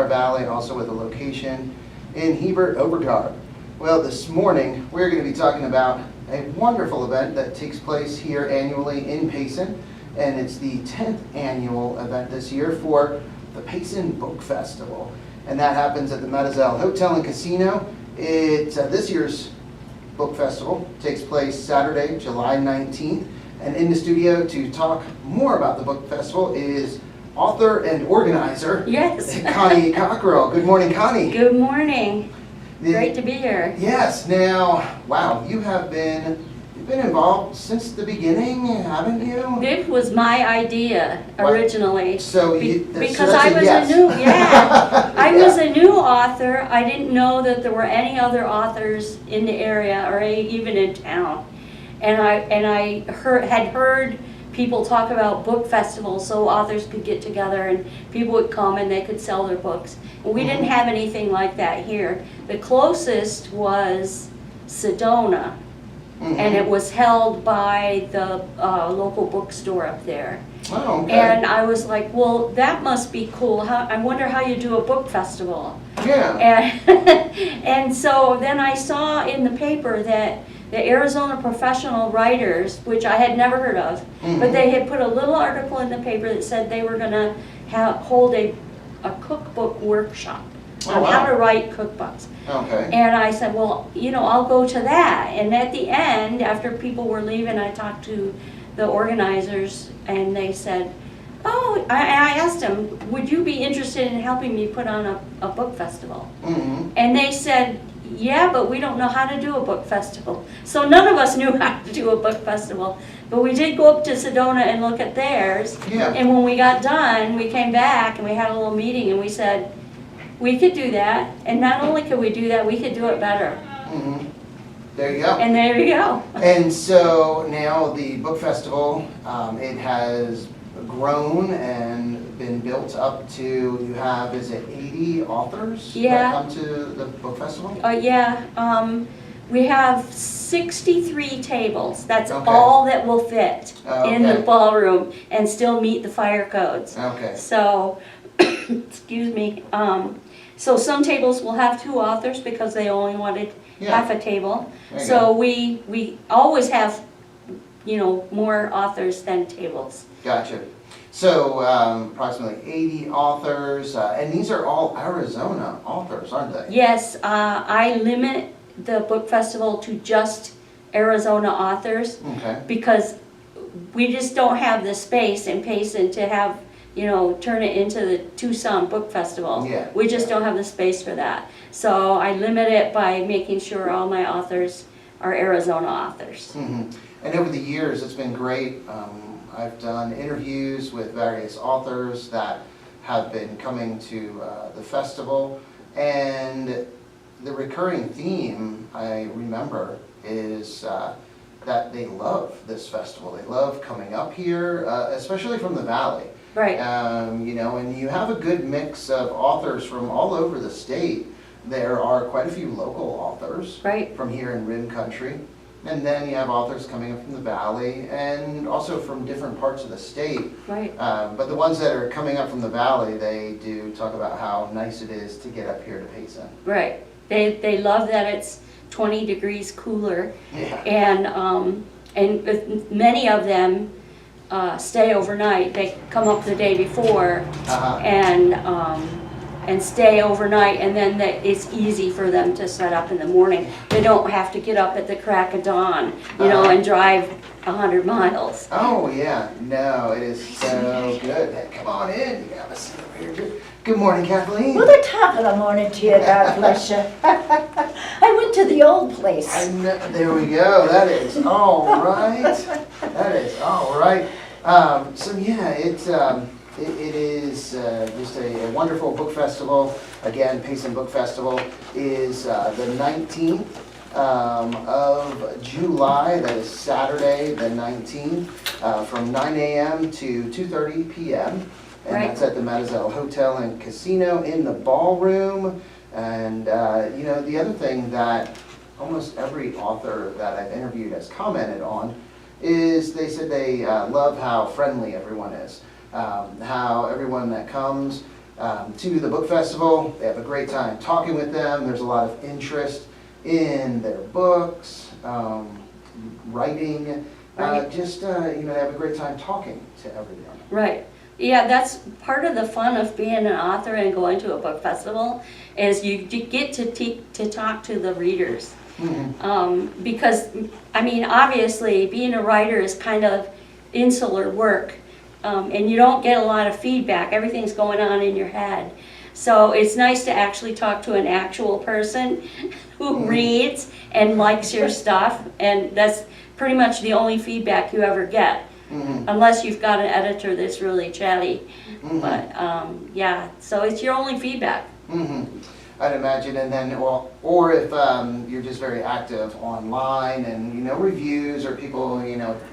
Valley, also with a location in Hebert, Overgard. Well, this morning we're going to be talking about a wonderful event that takes place here annually in Payson, and it's the 10th annual event this year for the Payson Book Festival, and that happens at the Metazel Hotel and Casino. This year's book festival takes place Saturday, July 19th, and in the studio to talk more about the book festival is author and organizer, yes, Connie Cockrell. Good morning, Connie. Good morning. Great to be here. Yes. Now, wow, you've been involved since the beginning, haven't you? It was my idea originally. So because I was a new, I was a new author. I didn't know that there were any other authors in the area or even in town, and I had heard people talk about book festivals so authors could get together and people would come and they could sell their books. And we didn't have anything like that here. The closest was Sedona, and it was held by the local bookstore up there. Oh, okay. And I was like, well, that must be cool. I wonder how you do a book festival. Yeah. And so then I saw in the paper that the Arizona Professional Writers, which I had never heard of, but they had put a little article in the paper that said they were going to hold a cookbook workshop on how to write cookbooks. Okay. And I said, well, I'll go to that. And at the end, after people were leaving, I talked to the organizers, and they said, oh, I asked them, would you be interested in helping me put on a book festival? And they said, yeah, but we don't know how to do a book festival. So none of us knew how to do a book festival. But we did go up to Sedona and look at theirs. Yeah. And when we got done, we came back and we had a little meeting and we said, we could do that. And not only could we do that, we could do it better. There you go. And there you go. And so now the book festival, it has grown and been built up to, you have, is it 80 authors that come to the book festival? We have 63 tables. That's all that will fit in the ballroom and still meet the fire codes. Okay. So, excuse me. So some tables will have 2 authors because they only wanted half a table. So we always have, more authors than tables. Gotcha. So approximately 80 authors, and these are all Arizona authors, aren't they? Yes, I limit the book festival to just Arizona authors because we just don't have the space in Payson to have, turn it into the Tucson Book Festival. Yeah. We just don't have the space for that. So I limit it by making sure all my authors are Arizona authors. And over the years, it's been great. I've done interviews with various authors that have been coming to the festival, and the recurring theme I remember is that they love this festival. They love coming up here, especially from the Valley. Right. And you have a good mix of authors from all over the state. There are quite a few local authors from here in Rim Country. And then you have authors coming up from the Valley and also from different parts of the state. Right. But the ones that are coming up from the Valley, they do talk about how nice it is to get up here to Payson. Right. They love that it's 20 degrees cooler. Yeah. And many of them stay overnight. They come up the day before and stay overnight, and then it's easy for them to set up in the morning. They don't have to get up at the crack of dawn, and drive 100 miles. Oh yeah, no, it is so good. Hey, come on in, you can have a seat over here. Good morning, Kathleen. Well, the top of the morning to you, God bless you. I went to the old place. There we go, that is all right. That is all right. So yeah, it is just a wonderful book festival. Again, Payson Book Festival is the 19th of July. That is Saturday the 19th from 9 a.m. to 2:30 p.m. And that's at the Metazel Hotel and Casino in the ballroom. And the other thing that almost every author that I've interviewed has commented on is they said they love how friendly everyone is. How everyone that comes to the book festival. They have a great time talking with them. There's a lot of interest in their books, writing, Right. just, they have a great time talking to everyone. Right. Yeah, that's part of the fun of being an author and going to a book festival is you get to talk to the readers. Because, I mean, obviously, being a writer is kind of insular work, and you don't get a lot of feedback. Everything's going on in your head. So it's nice to actually talk to an actual person who reads and likes your stuff, and that's pretty much the only feedback you ever get. Unless you've got an editor that's really chatty. But yeah, so it's your only feedback. I'd imagine, and then, or if you're just very active online and, reviews or people,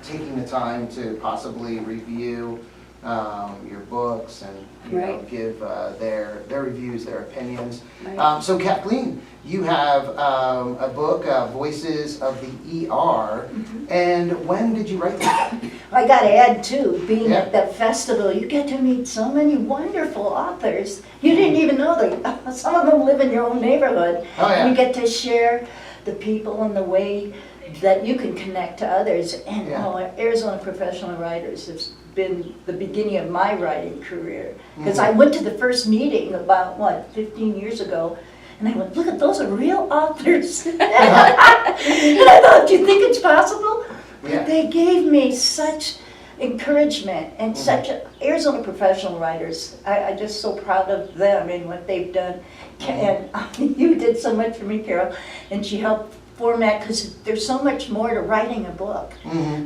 taking the time to possibly review your books and, Right. give their reviews, their opinions. Right. So Kathleen, you have a book, Voices of the ER, and when did you write that? I gotta add too, being Yeah. at that festival, you get to meet so many wonderful authors. You didn't even know that some of them live in your own neighborhood. Oh, yeah. And you get to share the people and the way that you can connect to others. And Yeah. Arizona Professional Writers has been the beginning of my writing career. Because I went to the first meeting about, 15 years ago, and I went, look at those are real authors. And I thought, do you think it's possible? Yeah. But they gave me such encouragement and such Arizona Professional Writers. I'm just so proud of them and what they've done. And you did so much for me, Carol, and she helped format, because there's so much more to writing a book.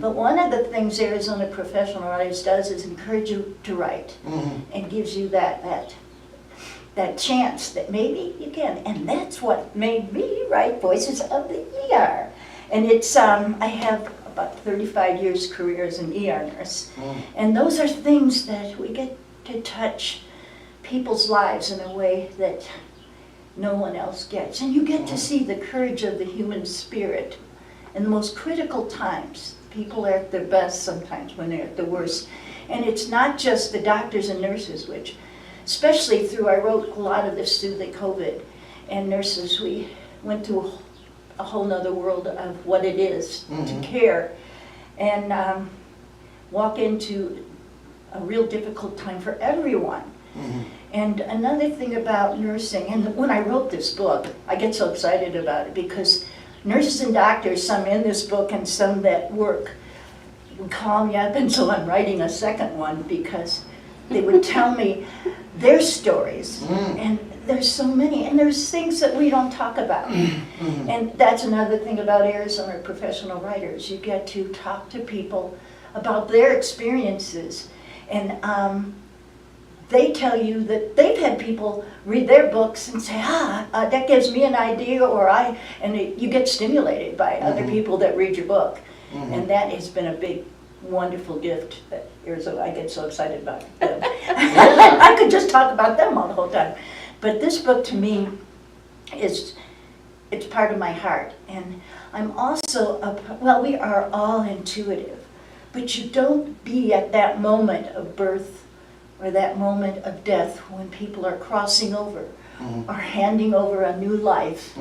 But one of the things Arizona Professional Writers does is encourage you to write and gives you that chance that maybe you can. And that's what made me write Voices of the ER. And it's, I have about 35 years career as an ER nurse. And those are things that we get to touch people's lives in a way that no one else gets. And you get to see the courage of the human spirit in the most critical times. People are at their best sometimes when they're at the worst. And it's not just the doctors and nurses, which, especially I wrote a lot of this through the COVID, and nurses, we went to a whole nother world of what it is to care and walk into a real difficult time for everyone. And another thing about nursing, and when I wrote this book, I get so excited about it because nurses and doctors, some in this book and some that work, would call me up, and so I'm writing a second one because they would tell me their stories. And there's so many, and there's things that we don't talk about. And that's another thing about Arizona Professional Writers. You get to talk to people about their experiences. And they tell you that they've had people read their books and say, that gives me an idea, you get stimulated by other people that read your book. And that has been a big, wonderful gift that Arizona, I get so excited about them. I could just talk about them all the whole time. But this book to me it's part of my heart. And I'm also, we are all intuitive, but you don't be at that moment of birth or that moment of death when people are crossing over or handing over a new life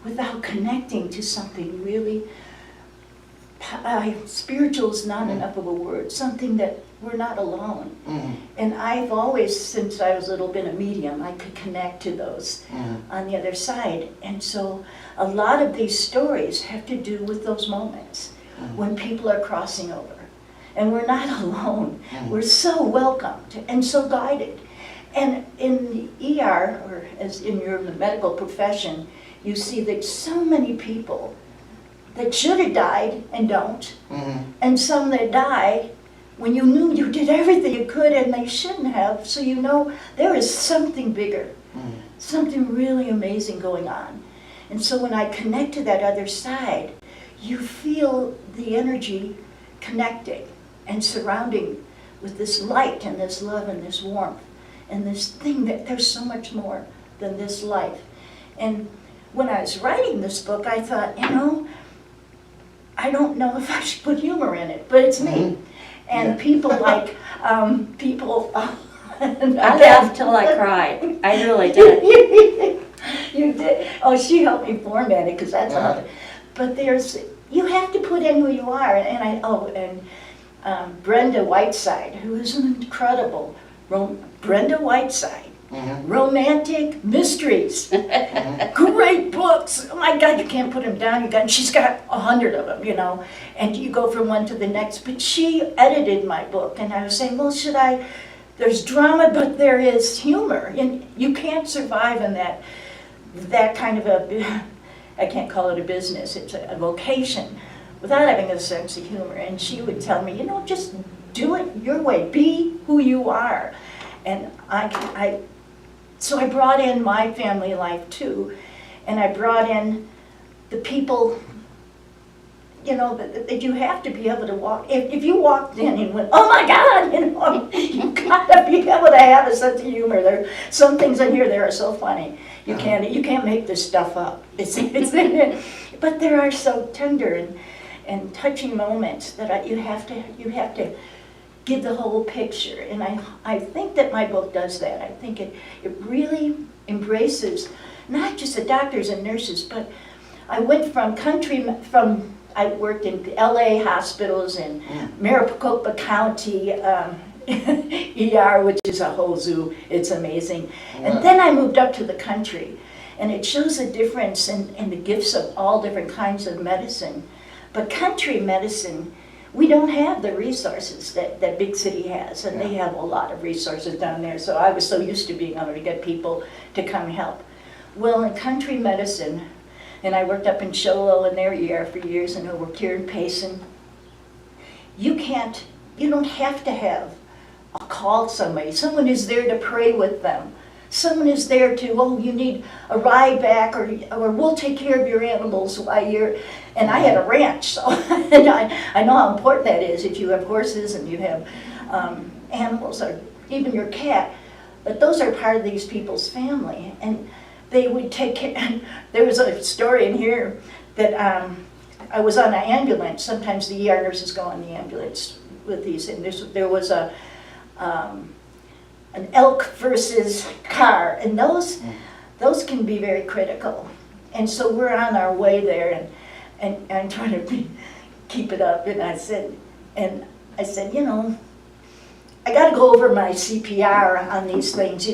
without connecting to something really spiritual is not enough of a word, something that we're not alone. And I've always, since I was little, been a medium. I could connect to those on the other side. And so a lot of these stories have to do with those moments when people are crossing over. And we're not alone. We're so welcomed and so guided. And in the ER, or as in the medical profession, you see that so many people that should have died and don't, and some that die when you knew you did everything you could and they shouldn't have, so you know there is something bigger, something really amazing going on. And so when I connect to that other side, you feel the energy connecting and surrounding with this light and this love and this warmth and this thing that there's so much more than this life. And when I was writing this book, I thought, I don't know if I should put humor in it, but it's me. And people like, I laughed till I cried. I really did. You did. Oh, she helped me format it, because that's Yeah. another. But you have to put in who you are. And Brenda Whiteside, who is an incredible, Brenda Whiteside. Mm-hmm. Romantic mysteries, great books. Oh my God, you can't put them down. She's got 100 of them, and you go from one to the next. But she edited my book, and I was saying, well, there's drama, but there is humor, and you can't survive in that kind of I can't call it a business, it's a vocation, without having a sense of humor. And she would tell me, just do it your way, be who you are. And so I brought in my family life too, and I brought in the people, that you have to be able to walk. If you walked in and went, oh my God, you gotta be able to have a sense of humor. There, some things in here that are so funny. You can't make this stuff up. But there are so tender and touching moments that you have to give the whole picture. And I think that my book does that. I think it really embraces not just the doctors and nurses, but I went I worked in LA hospitals in Maricopa County ER, which is a whole zoo. It's amazing. Yeah. And then I moved up to the country, and it shows a difference in the gifts of all different kinds of medicine. But country medicine, we don't have the resources that big city has, and they have a lot of resources down there. So I was so used to being able to get people to come help. Well, in country medicine, and I worked up in Show Low in their ER for years, and I worked here in Payson. You don't have to have call somebody. Someone is there to pray with them. Someone is there to, you need a ride back, or we'll take care of your animals while you're, and I had a ranch, so and I know how important that is if you have horses and you have animals, or even your cat. But those are part of these people's family, and they would take care. And there was a story in here that I was on an ambulance. Sometimes the ER nurses go on the ambulance with these, and there was an elk versus car, and those can be very critical. And so we're on our way there, and I'm trying to keep it up. And I said, I got to go over my CPR on these things,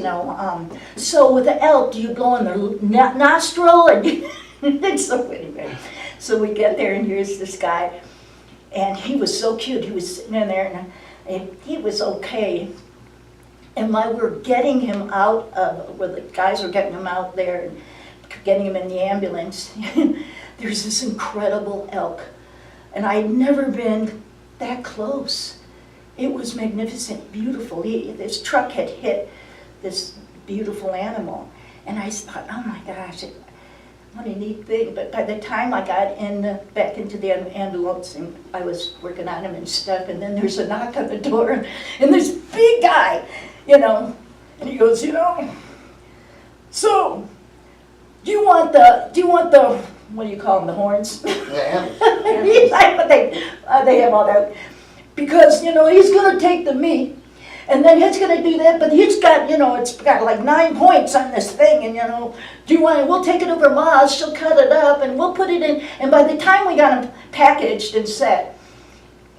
So with the elk, do you blow in the nostril? And so anyway, so we get there, and here's this guy, and he was so cute. He was sitting in there, and he was okay. And while we were getting him out where the guys were getting him out there and getting him in the ambulance, there's this incredible elk. And I had never been that close. It was magnificent, beautiful. This truck had hit this beautiful animal. And I thought, oh my gosh, what a neat thing. But by the time I got back into the ambulance, and I was working on him and stuff, and then there's a knock on the door, and this big guy, and he goes, so, do you want the, what do you call them, the horns? Yeah. He's like, but they have all that, because, he's gonna take the meat, and then he's gonna do that, but he's got, it's got like 9 points on this thing, and do you want it? We'll take it over Ma's, she'll cut it up, and we'll put it in, and by the time we got him packaged and set,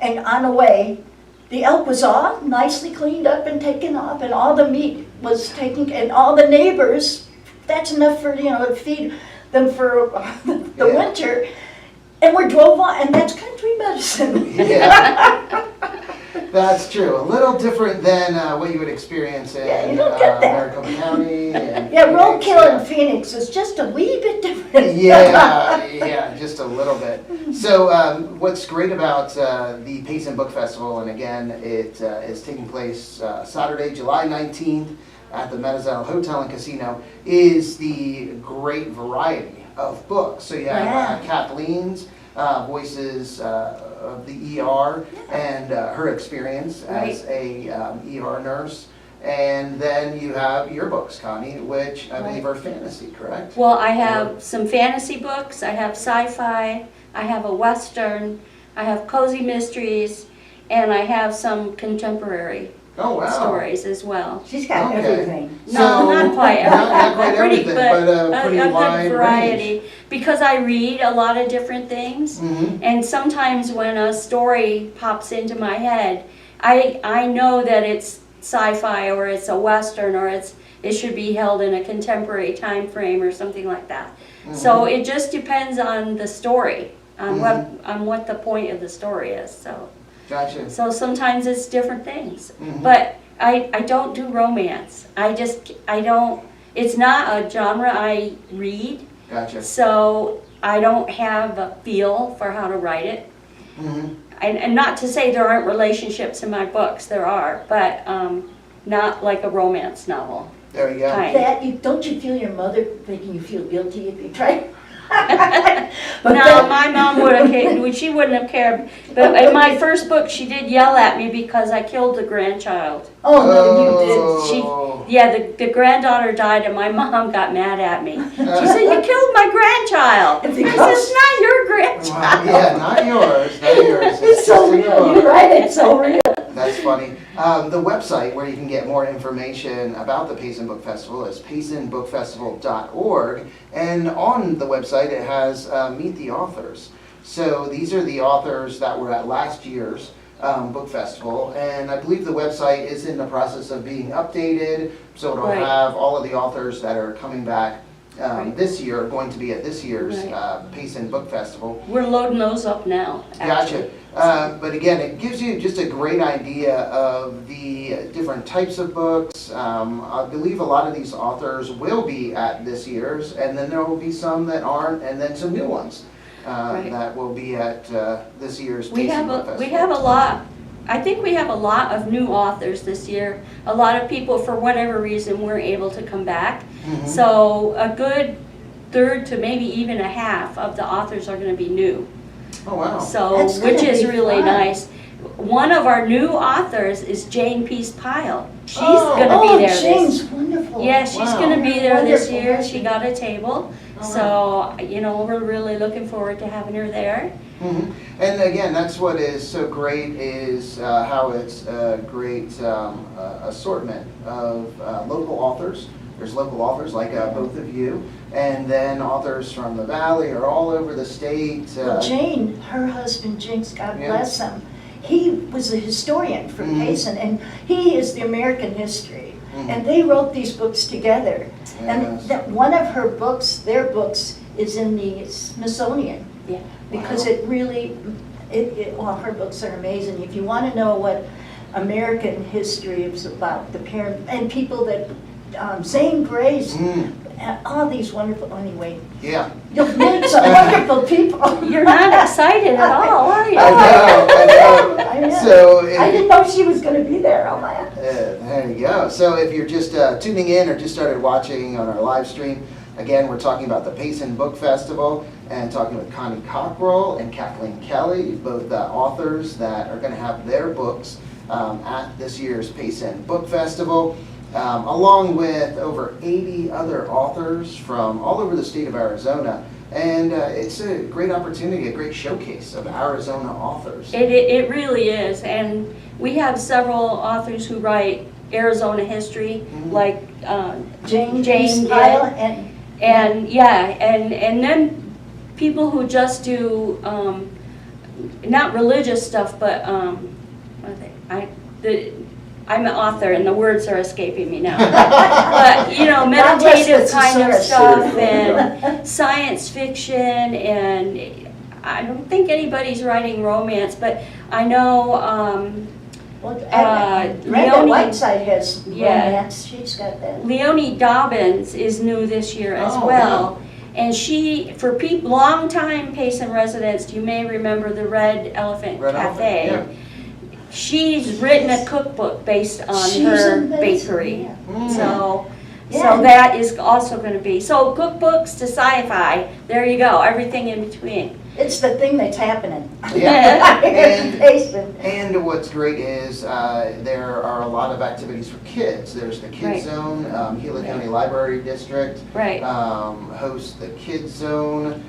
and on the way, the elk was all nicely cleaned up and taken off, and all the meat was taken, and all the neighbors, that's enough for, to feed them for the winter, and we drove on, and that's country medicine. Yeah. That's true. A little different than what you would experience in you don't get that. Maricopa County. And Yeah, Phoenix, roadkill in Phoenix is just a wee bit different. Yeah, just a little bit. So what's great about the Payson Book Festival, and again, it is taking place Saturday, July 19th at the Mezcal Hotel and Casino, is the great variety of books. So you have Kathleen's Voices of the ER and her experience as a ER nurse. And then you have your books, Connie, which I believe are fantasy, correct? Well, I have some fantasy books, I have sci-fi, I have a western, I have cozy mysteries, and I have some contemporary Oh, wow. stories as well. She's got Okay. everything. No, So, not quite not quite pretty, everything, but a pretty good wide variety. Because I read a lot of different things, Mm-hmm. and sometimes when a story pops into my head, I know that it's sci-fi or it's a western or it should be held in a contemporary time frame or something like that. So it just depends on the story, on what the point of the story is. Gotcha. So sometimes it's different things. Mhm. But I don't do romance. I don't, it's not a genre I read, Gotcha. so I don't have a feel for how to write it. Mm-hmm. And not to say there aren't relationships in my books, there are, but not like a romance novel. There you go. Kind. Don't you feel your mother making you feel guilty if you try? No, my mom would have, she wouldn't have cared. But in my first book, she did yell at me because I killed the grandchild. Oh, no, you Oh. Yeah, the granddaughter died and my mom got mad at me. She said, "You killed my grandchild." I said, "It's not your grandchild." Wow, yeah, not yours, not yours. It's so just in the real. book. You're right, it's so real. That's funny. The website where you can get more information about the Payson Book Festival is paysonbookfestival.org, and on the website it has Meet the Authors. So these are the authors that were at last year's book festival, and I believe the website is in the process of being updated, so it'll Right. have all of the authors that are coming back Right. this year, going to be at this year's Right. Payson Book Festival. We're loading those up now, actually. Gotcha. But again, it gives you just a great idea of the different types of books. I believe a lot of these authors will be at this year's, and then there will be some that aren't, and then some new ones Right. that will be at this year's We Payson have Book a, Festival. we have a lot, I think we have a lot of new authors this year. A lot of people, for whatever reason, weren't able to come back. Mhm. So a good third to maybe even a half of the authors are gonna be new. Oh, wow. So, That's which gonna is be really fun. nice. One of our new authors is Jane Peace Pyle. She's Oh. gonna be there Jane's this. wonderful. Yeah, she's Wow. gonna be there this Wonderful year. person. She got a table. Oh, So, we're really looking forward to having her there. Mhm. And again, that's what is so great is how it's a great assortment of local authors. There's local authors like both of you, and then authors from the valley or all over the state. Well, Jane, her husband, Jinx, God Yeah. bless him, he was a historian from Mhm. Payson, and he is the American history. Mhm. And they wrote these books together. And Yes. that one of her books, their books, is in the Smithsonian. Yeah. Because Wow. it really, well, her books are amazing. If you want to know what American history is about, the parent, and people that, Zane Gray's, Mm, all these wonderful, anyway, yeah. you'll meet some wonderful people. You're not excited at all, are you? I know. I know. So, I didn't know she was gonna be there, oh my. there you go. So if you're just tuning in or just started watching on our live stream, again, we're talking about the Payson Book Festival and talking with Connie Cockrell and Kathleen Kelly, both authors that are going to have their books at this year's Payson Book Festival, along with over 80 other authors from all over the state of Arizona. And it's a great opportunity, a great showcase of Arizona authors. It really is, and we have several authors who write Arizona history, Mhm. like Jane Jane did. Pyle and and then people who just do not religious stuff, but what are they? I'm an author, and the words are escaping me now. But God bless meditative the kind of thesaurus. stuff and science fiction, and I don't think anybody's writing romance, but I know. Brenda Leonie- Whiteside has Yeah. romance, she's got that. Leonie Dobbins is new this year as Oh, well. And she, for long-time Payson residents, you may remember the Red Elephant Red Cafe. Elephant, She's written a cookbook based on She's her amazing, bakery. yeah. Mm. So Yeah. that is also going to be. So cookbooks to sci-fi, there you go, everything in between. It's the thing that's happening. Yeah. Patient. And what's great is there are a lot of activities for kids. There's the Kids Right. Zone, Gila County Library District Right. hosts the Kids Zone,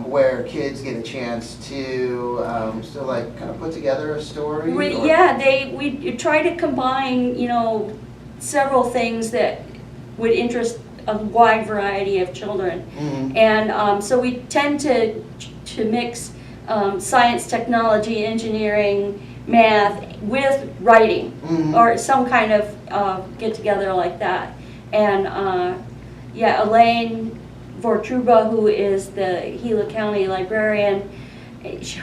where kids get a chance to still like kind of put together a story. or- Yeah, we try to combine, several things that would interest a wide variety of children. Mhm. And so we tend to mix science, technology, engineering, math with writing, Mhm. or some kind of get together like that. And yeah, Elaine Vortruba, who is the Gila County librarian,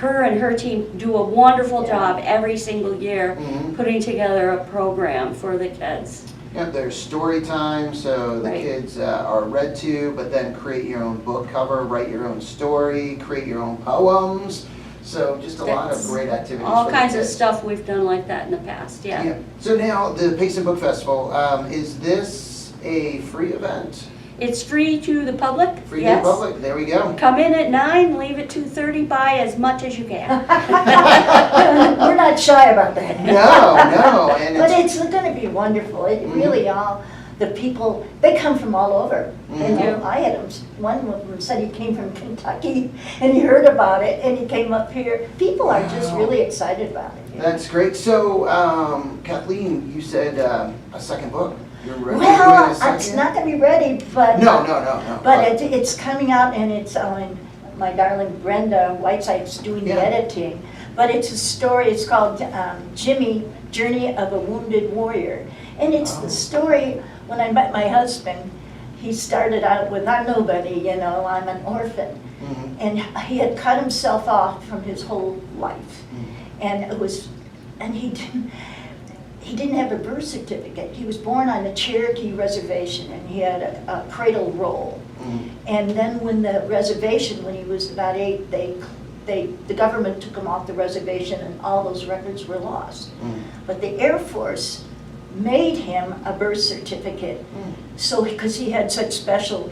her and her team do a wonderful job every single year Mhm. putting together a program for the kids. Yep, there's story time, so the Right. kids are read to, but then create your own book cover, write your own story, create your own poems. So just a lot of That's great activities All for the kinds of kids. stuff we've done like that in the past, yeah. So now the Payson Book Festival, is this a free event? It's free to the public, Free to the yes. public? There we go. Come in at 9, leave at 2:30, buy as much as you can. We're not shy about that. No, and But it's, it's gonna be wonderful. It Mhm. really all, the people, they come from all over. Mhm. You know, I had one of them said he came from Kentucky and he heard about it and he came up here. People are just Wow. really excited about it. that's great. So Kathleen, you said a second book. You're ready to do Well, a second? it's not gonna be ready, but. No. But it's coming out and it's on, my darling Brenda Whiteside's doing the Yeah. editing. But it's a story, it's called Jimmy, Journey of a Wounded Warrior. And it's Oh. the story, when I met my husband, he started out with, I'm nobody, I'm an orphan. Mhm. And he had cut himself off from his whole life. Mhm. And it was, and he didn't have a birth certificate. He was born on a Cherokee reservation and he had a cradle roll. Mhm. And then when the reservation, when he was about 8, the government took him off the reservation and all those records were lost. Mhm. But the Air Force made him a birth certificate, so, because he had such special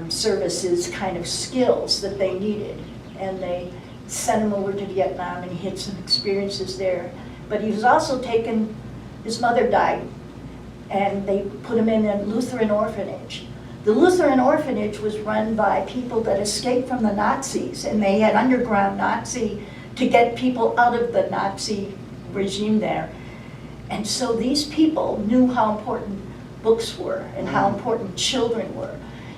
services kind of skills that they needed. And they sent him over to Vietnam and he had some experiences there. But he was also taken, his mother died, and they put him in a Lutheran orphanage. The Lutheran orphanage was run by people that escaped from the Nazis, and they had underground Nazi to get people out of the Nazi regime there. And so these people knew how important books were and how important children were.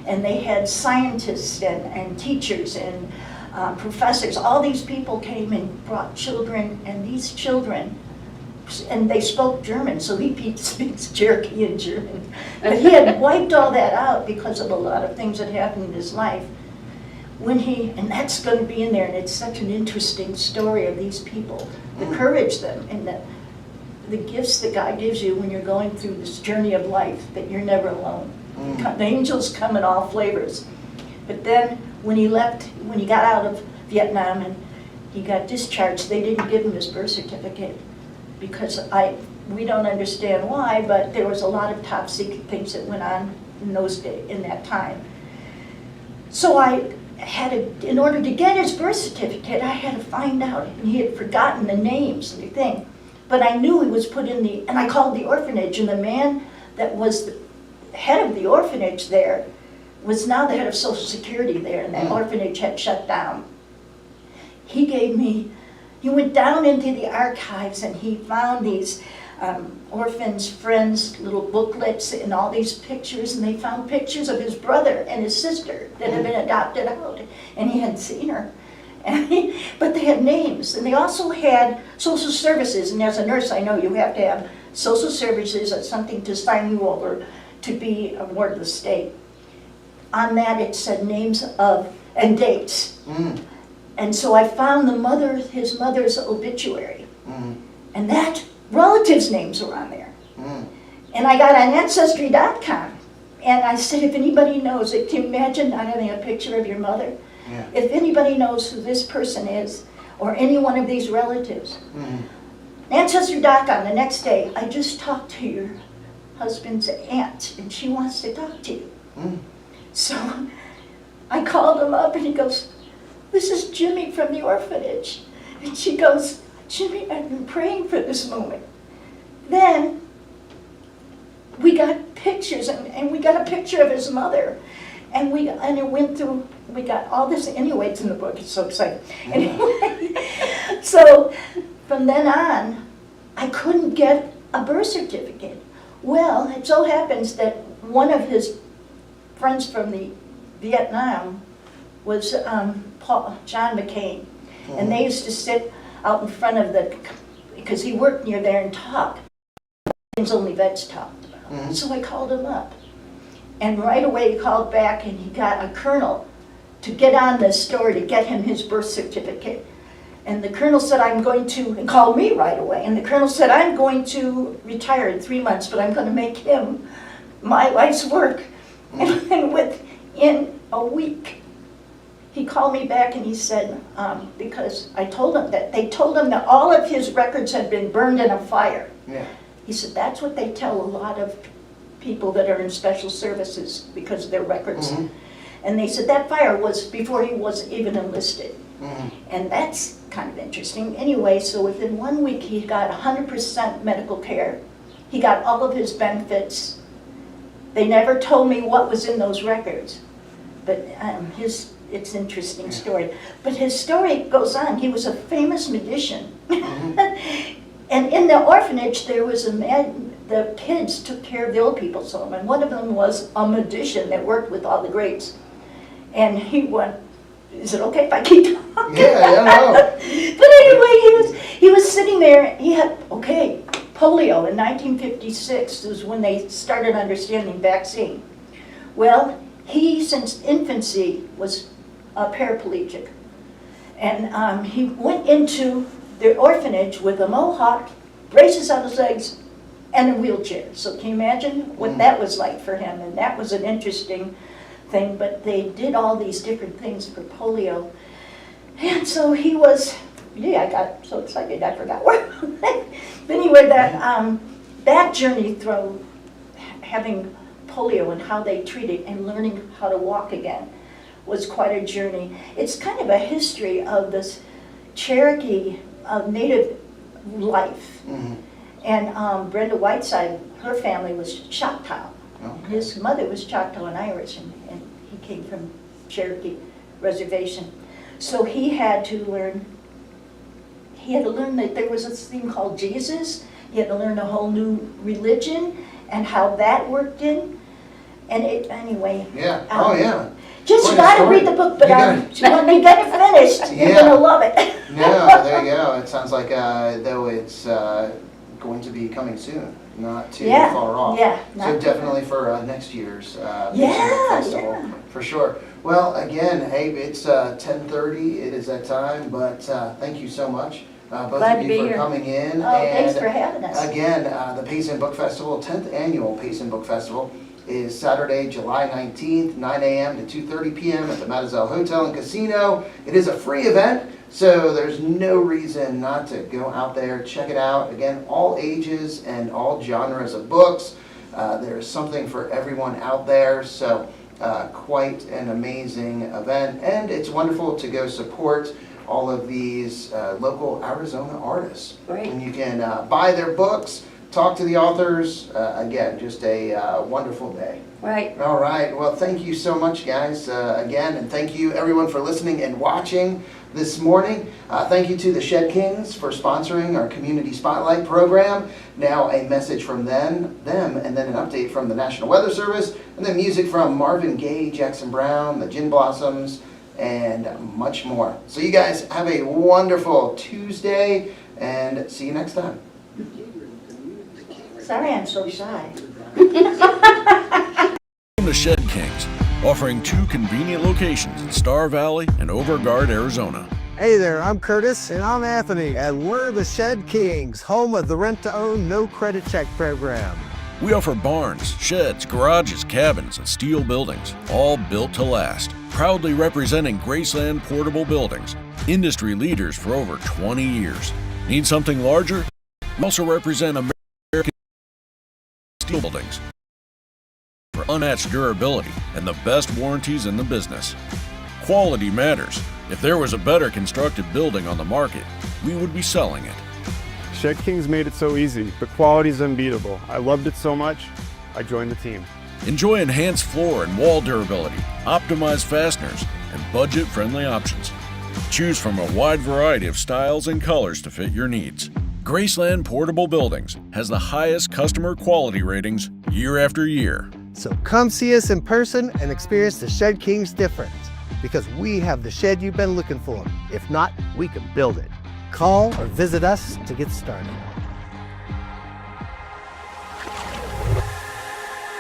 And they had scientists and teachers and professors. All these people came and brought children, and these children, and they spoke German, so he speaks Cherokee and German. But he had wiped all that out because of a lot of things that happened in his life. And that's going to be in there, and it's such an interesting story of these people, the courage them, and the gifts that God gives you when you're going through this journey of life, that you're never alone. The angels come in all flavors. But then when he got out of Vietnam and he got discharged, they didn't give him his birth certificate because we don't understand why, but there was a lot of top secret things that went on in that time. So in order to get his birth certificate, I had to find out, and he had forgotten the names and the thing. But I knew he was put in and I called the orphanage, and the man that was the head of the orphanage there was now the head of Social Security there, and that orphanage had shut down. He went down into the archives and he found these orphans' friends, little booklets and all these pictures, and they found pictures of his brother and his sister that had been adopted out, and he hadn't seen her. But they had names, and they also had social services, and as a nurse I know you have to have social services as something to sign you over to be a ward of the state. On that it said names and dates. And so I found his mother's obituary, and that relatives' names were on there. And I got on Ancestry.com, and I said, if anybody knows it, can you imagine not having a picture of your mother? Yeah. If anybody knows who this person is, or any one of these relatives. Ancestry.com, the next day, I just talked to your husband's aunt, and she wants to talk to you. So I called him up, and he goes, this is Jimmy from the orphanage. And she goes, Jimmy, I've been praying for this moment. Then we got pictures, and we got a picture of his mother. And it went through, we got all this, anyway, it's in the book, it's so exciting. Anyway, so from then on, I couldn't get a birth certificate. Well, it so happens that one of his friends from the Vietnam was John McCain. And they used to sit out in front of because he worked near there and talk. Things only vets talked about. So I called him up. And right away he called back and he got a colonel to get on this story to get him his birth certificate. And the colonel said, I'm going to, and called me right away, and the colonel said, I'm going to retire in 3 months, but I'm going to make him my life's work. And within a week, he called me back and he said, because I told him that, they told him that all of his records had been burned in a fire. Yeah. He said, that's what they tell a lot of people that are in special services because of their records. And they said that fire was before he was even enlisted. And that's kind of interesting. Anyway, so within 1 week he got 100% medical care. He got all of his benefits. They never told me what was in those records. But it's an interesting story. But his story goes on. He was a famous magician. And in the orphanage there was a man, the kids took care of the old people's home, and one of them was a magician that worked with all the greats. And he went, is it okay if I keep talking? Yeah, no. But anyway, he was sitting there, he had, polio in 1956 was when they started understanding vaccine. Well, he, since infancy, was paraplegic. And he went into the orphanage with a mohawk, braces on his legs, and a wheelchair. So can you imagine what that was like for him? And that was an interesting thing, but they did all these different things for polio. And so he was, I got so excited I forgot where. But anyway, that journey through having polio and how they treat it and learning how to walk again was quite a journey. It's kind of a history of this Cherokee native life. And Brenda Whiteside, her family was Choctaw. Okay. His mother was Choctaw and Irish, and he came from Cherokee Reservation. So he had to learn that there was a thing called Jesus. He had to learn a whole new religion and how that worked in. And anyway. Yeah. Just you gotta read the book, but when you get it finished, you're gonna love it. No, there you go. It sounds like though it's going to be coming soon, not too far off. So definitely for next year's festival, for sure. Well, again, hey, it's 10:30. It is that time, but thank you so much, both of you, for coming in. Thanks for having us. Again, the Payson Book Festival, 10th annual Payson Book Festival, is Saturday, July 19th, 9 a.m. to 2:30 p.m. at the Mademoiselle Hotel and Casino. It is a free event, so there's no reason not to go out there, check it out. Again, all ages and all genres of books. There is something for everyone out there, so quite an amazing event. And it's wonderful to go support all of these local Arizona artists. Right. And you can buy their books, talk to the authors. Again, just a wonderful day. Right. All right. Well, thank you so much, guys, again. And thank you, everyone, for listening and watching this morning. Thank you to the Shed Kings for sponsoring our Community Spotlight program. Now a message from them, and then an update from the National Weather Service, and then music from Marvin Gaye, Jackson Brown, the Gin Blossoms, and much more. So you guys have a wonderful Tuesday, and see you next time. Sorry, I'm so shy. The Shed Kings, offering 2 convenient locations in Star Valley and Overgard, Arizona. Hey there, I'm Curtis. And I'm Anthony. And we're the Shed Kings, home of the rent-to-own, no-credit check program. We offer barns, sheds, garages, cabins, and steel buildings, all built to last. Proudly representing Graceland Portable Buildings, industry leaders for over 20 years. Need something larger? We also represent American steel buildings for unmatched durability and the best warranties in the business. Quality matters. If there was a better constructed building on the market, we would be selling it. Shed Kings made it so easy. The quality is unbeatable. I loved it so much, I joined the team. Enjoy enhanced floor and wall durability, optimized fasteners, and budget-friendly options. Choose from a wide variety of styles and colors to fit your needs. Graceland Portable Buildings has the highest customer quality ratings year after year. So come see us in person and experience the Shed Kings difference, because we have the shed you've been looking for. If not, we can build it. Call or visit us to get started.